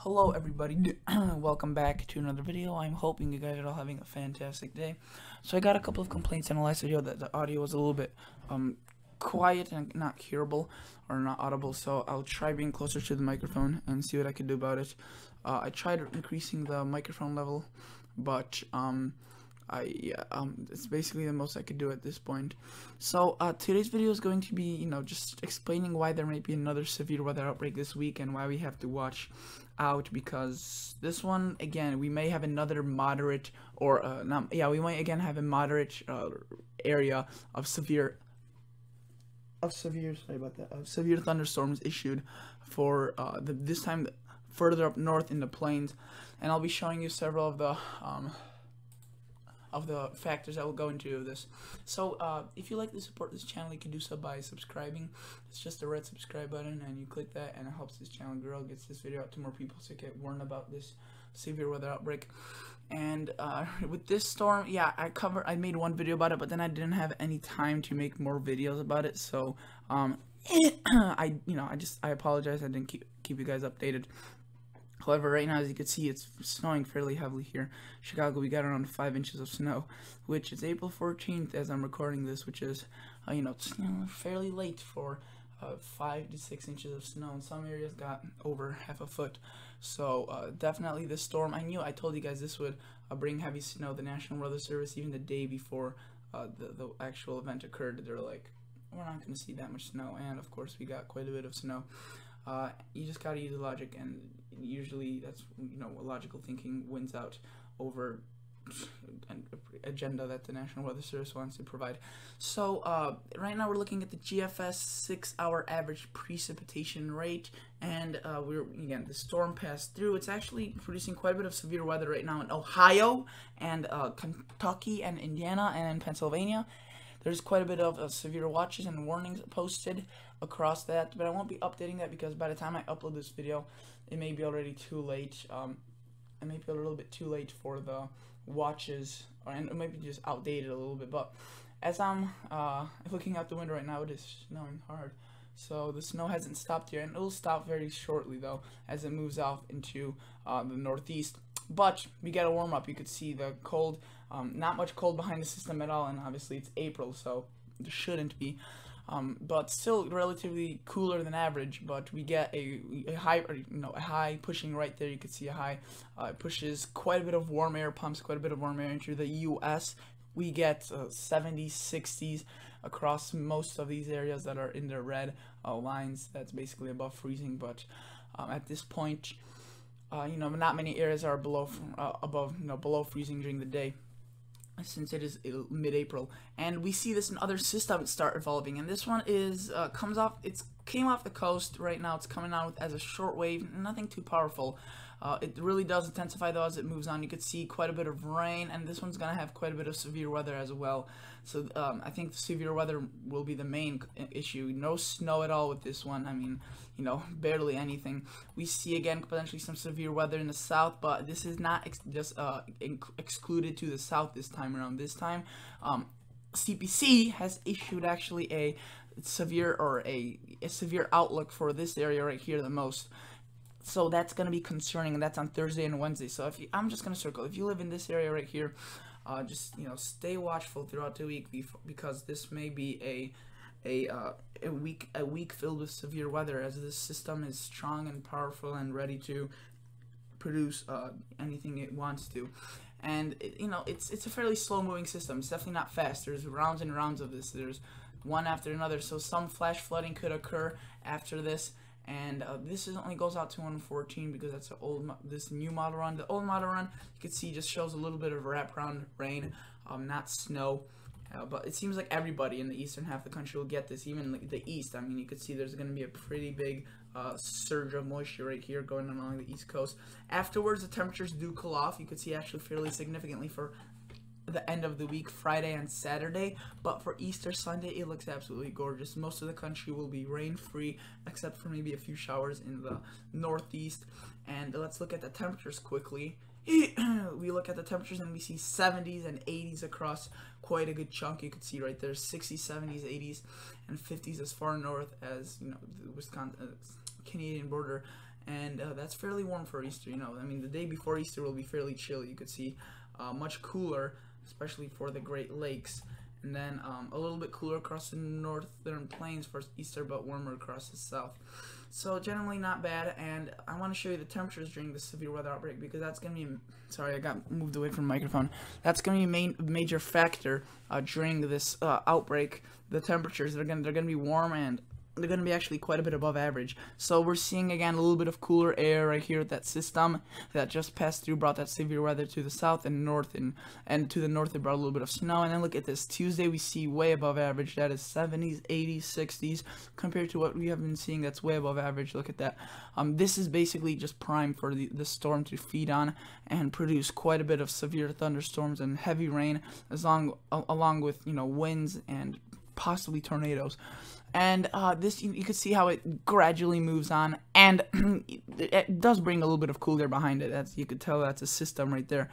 Hello everybody, welcome back to another video. I'm hoping you guys are all having a fantastic day. So I got a couple of complaints in the last video that the audio was a little bit quiet and not hearable or not audible, so I'll try being closer to the microphone and see what I can do about it. I tried increasing the microphone level, but it's basically the most I could do at this point. So today's video is going to be, just explaining why there might be another severe weather outbreak this week and why we have to watch out, because this one, again, we may have another moderate or we might again have a moderate area of severe thunderstorms issued for this time further up north in the plains, and I'll be showing you several of the factors that will go into this. So if you like to support this channel, you can do so by subscribing. It's just a red subscribe button, and you click that and it helps this channel grow, gets this video out to more people so you get warned about this severe weather outbreak. And with this storm, I made one video about it, but then I didn't have any time to make more videos about it, so I apologize. I didn't keep you guys updated. However, right now, as you can see, it's snowing fairly heavily here. Chicago, we got around 5 inches of snow, which is April 14th as I'm recording this, which is, it's fairly late for 5 to 6 inches of snow. In some areas got over half a foot. So definitely this storm, I told you guys this would bring heavy snow. The National Weather Service, even the day before the actual event occurred, they're like, we're not going to see that much snow. And of course, we got quite a bit of snow. You just gotta use logic, and usually that's logical thinking wins out over an agenda that the National Weather Service wants to provide. So right now we're looking at the GFS 6-hour average precipitation rate, and the storm passed through. It's actually producing quite a bit of severe weather right now in Ohio and Kentucky and Indiana and Pennsylvania. There's quite a bit of severe watches and warnings posted across that, but I won't be updating that because by the time I upload this video, it may be already too late. It may be a little bit too late for the watches, and it might be just outdated a little bit. But as I'm looking out the window right now, it is snowing hard. So the snow hasn't stopped here, and it will stop very shortly though as it moves off into the northeast. But we gotta warm up. You could see the cold, not much cold behind the system at all, and obviously it's April, so there shouldn't be. But still relatively cooler than average. But we get a high pushing right there. You can see a high. It pushes quite a bit of warm air, pumps quite a bit of warm air into the U.S. We get 70s, 60s across most of these areas that are in the red lines. That's basically above freezing. But at this point, not many areas are below freezing during the day, since it is mid-April, and we see this in other systems start evolving. And this one is came off the coast right now. It's coming out as a short wave, nothing too powerful. It really does intensify though as it moves on. You could see quite a bit of rain, and this one's gonna have quite a bit of severe weather as well. So I think the severe weather will be the main issue. No snow at all with this one. Barely anything. We see again potentially some severe weather in the south, but this is not excluded to the south this time around. This time, CPC has issued actually a severe outlook for this area right here the most. So that's going to be concerning, and that's on Thursday and Wednesday. So I'm just going to circle. If you live in this area right here, just stay watchful throughout the week, because this may be a week filled with severe weather, as this system is strong and powerful and ready to produce anything it wants to. And it's a fairly slow moving system. It's definitely not fast. There's rounds and rounds of this. There's one after another. So some flash flooding could occur after this. And this only goes out to 114 because that's this new model run. The old model run, you can see, just shows a little bit of wraparound rain, not snow. But it seems like everybody in the eastern half of the country will get this, even the east. You could see there's going to be a pretty big surge of moisture right here going on along the east coast. Afterwards, the temperatures do cool off. You could see actually fairly significantly for the end of the week, Friday and Saturday, but for Easter Sunday it looks absolutely gorgeous. Most of the country will be rain free except for maybe a few showers in the northeast. And let's look at the temperatures quickly. We look at the temperatures and we see 70s and 80s across quite a good chunk. You can see right there 60s, 70s, 80s, and 50s as far north as the Wisconsin Canadian border. and that's fairly warm for Easter. You know, I mean, the day before Easter will be fairly chilly. You could see much cooler, especially for the Great Lakes, and then a little bit cooler across the northern plains for Easter, but warmer across the south. So generally not bad, and I want to show you the temperatures during the severe weather outbreak, because that's going to be, sorry, I got moved away from the microphone. That's going to be a major factor during this outbreak. The temperatures, they're going to be warm, and they're going to be actually quite a bit above average. So we're seeing again a little bit of cooler air right here. That system that just passed through brought that severe weather to the south and north, and to the north it brought a little bit of snow. And then look at this, Tuesday we see way above average. That is 70s, 80s, 60s compared to what we have been seeing. That's way above average. Look at that. This is basically just prime for the storm to feed on and produce quite a bit of severe thunderstorms and heavy rain, along with, you know, winds and possibly tornadoes. And this, you can see how it gradually moves on, and it does bring a little bit of cool air behind it. That's, you could tell that's a system right there,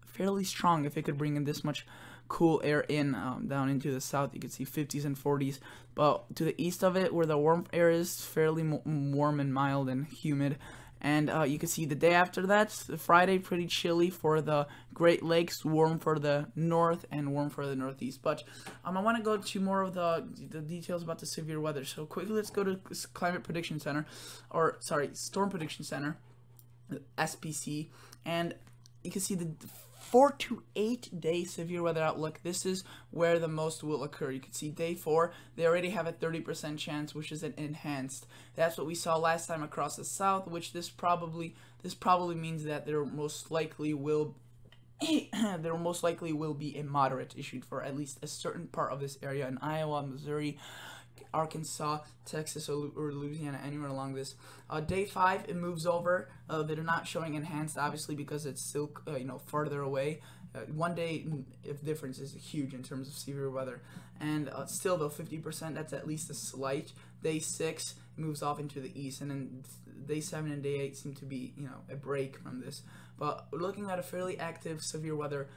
fairly strong. If it could bring in this much cool air in down into the south, you could see 50s and 40s. But to the east of it, where the warm air is, fairly warm and mild and humid. And you can see the day after that, Friday, pretty chilly for the Great Lakes, warm for the north, and warm for the northeast. But I want to go to more of the details about the severe weather. So quickly, let's go to Climate Prediction Center, or sorry, Storm Prediction Center, SPC, and you can see the 4 to 8 day severe weather outlook. This is where the most will occur. You can see day 4, they already have a 30% chance, which is an enhanced. That's what we saw last time across the south, which this probably means that there most likely will be a moderate issued for at least a certain part of this area in Iowa, Missouri, Arkansas, Texas, or Louisiana, anywhere along this. Day 5, it moves over. They're not showing enhanced, obviously, because it's still farther away. 1 day if difference is huge in terms of severe weather, and still though 50%, that's at least a slight. Day 6 moves off into the east, and then day 7 and day 8 seem to be a break from this. But we're looking at a fairly active severe weather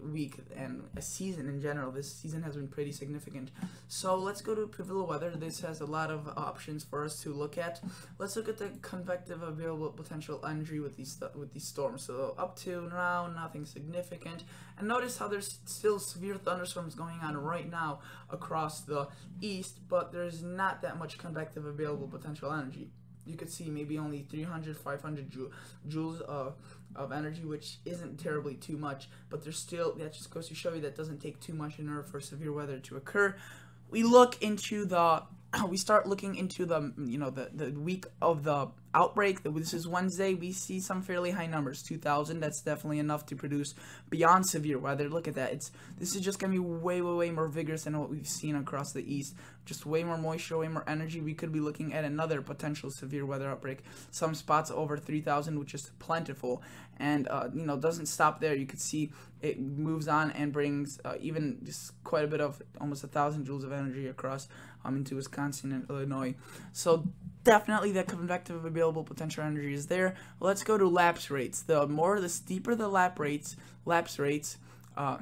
week and a season in general. This season has been pretty significant. So let's go to pivotal weather. This has a lot of options for us to look at. Let's look at the convective available potential energy with these storms. So up to now, nothing significant. And notice how there's still severe thunderstorms going on right now across the east, but there's not that much convective available potential energy. You could see maybe only 300, 500 joules of energy, which isn't terribly too much, but there's still, that just goes to show you that doesn't take too much in order for severe weather to occur. We start looking into the week of the outbreak. This is Wednesday. We see some fairly high numbers, 2,000. That's definitely enough to produce beyond severe weather. Look at that. This is just gonna be way more vigorous than what we've seen across the east. Just way more moisture, way more energy. We could be looking at another potential severe weather outbreak. Some spots over 3,000, which is plentiful, and doesn't stop there. You could see it moves on and brings even just quite a bit of almost 1,000 joules of energy across into Wisconsin and Illinois. So definitely the convective available potential energy is there. Let's go to lapse rates. The steeper the lapse rates, the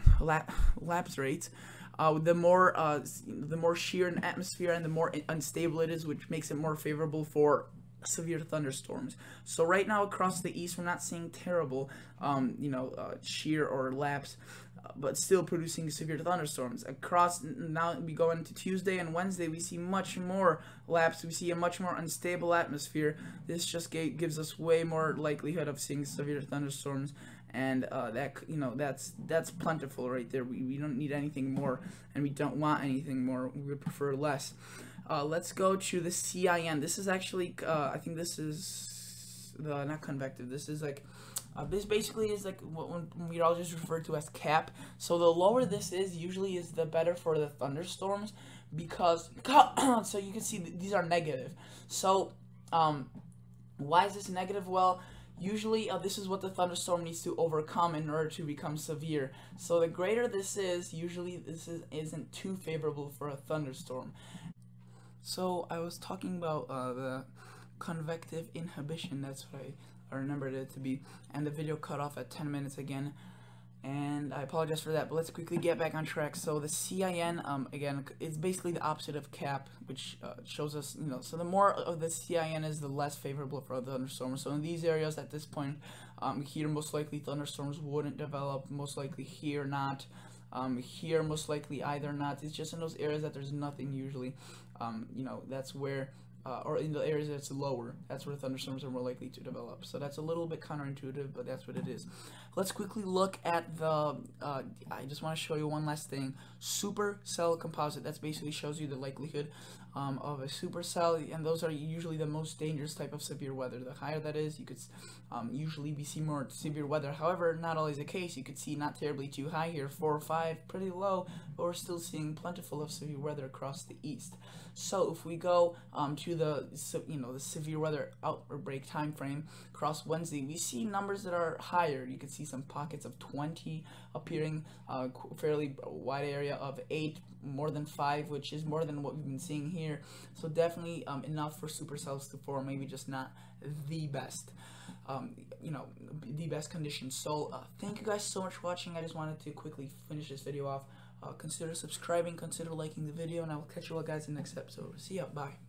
more shear in atmosphere and the more unstable it is, which makes it more favorable for severe thunderstorms. So right now across the east, we're not seeing terrible shear or lapse, but still producing severe thunderstorms. Across, now we go into Tuesday and Wednesday, we see much more lapse. We see a much more unstable atmosphere. This just gives us way more likelihood of seeing severe thunderstorms, and that's plentiful right there. We don't need anything more, and we don't want anything more. We would prefer less. Let's go to the CIN. This is actually, I think this is not convective. This is like, this basically is like what meteorologists refer to as CAP. So the lower this is, usually is the better for the thunderstorms, because so you can see these are negative. So why is this negative? Well, usually this is what the thunderstorm needs to overcome in order to become severe. So the greater this is, usually this isn't too favorable for a thunderstorm. So I was talking about the convective inhibition. That's what I remembered it to be, and the video cut off at 10 minutes again. And I apologize for that, but let's quickly get back on track. So the CIN, again, is basically the opposite of cap, which shows us, so the more of the CIN is, the less favorable for thunderstorms. So in these areas at this point, here most likely thunderstorms wouldn't develop, most likely here not. Here most likely either not. It's just in those areas that there's nothing usually. That's where, or in the areas that's lower, that's where thunderstorms are more likely to develop. So that's a little bit counterintuitive, but that's what it is. Let's quickly look at the, I just want to show you one last thing. Supercell composite, that basically shows you the likelihood of a supercell, and those are usually the most dangerous type of severe weather. The higher that is, you could usually see more severe weather. However, not always the case. You could see not terribly too high here, 4 or 5, pretty low, but we're still seeing plentiful of severe weather across the east. So if we go to the severe weather outbreak time frame across Wednesday, we see numbers that are higher. You can see some pockets of 20 appearing, fairly wide area of 8, more than 5, which is more than what we've been seeing here. So definitely enough for supercells to form, maybe just not the best. The best conditions. So thank you guys so much for watching. I just wanted to quickly finish this video off. Consider subscribing, consider liking the video, and I will catch you all guys in the next episode. See ya, bye.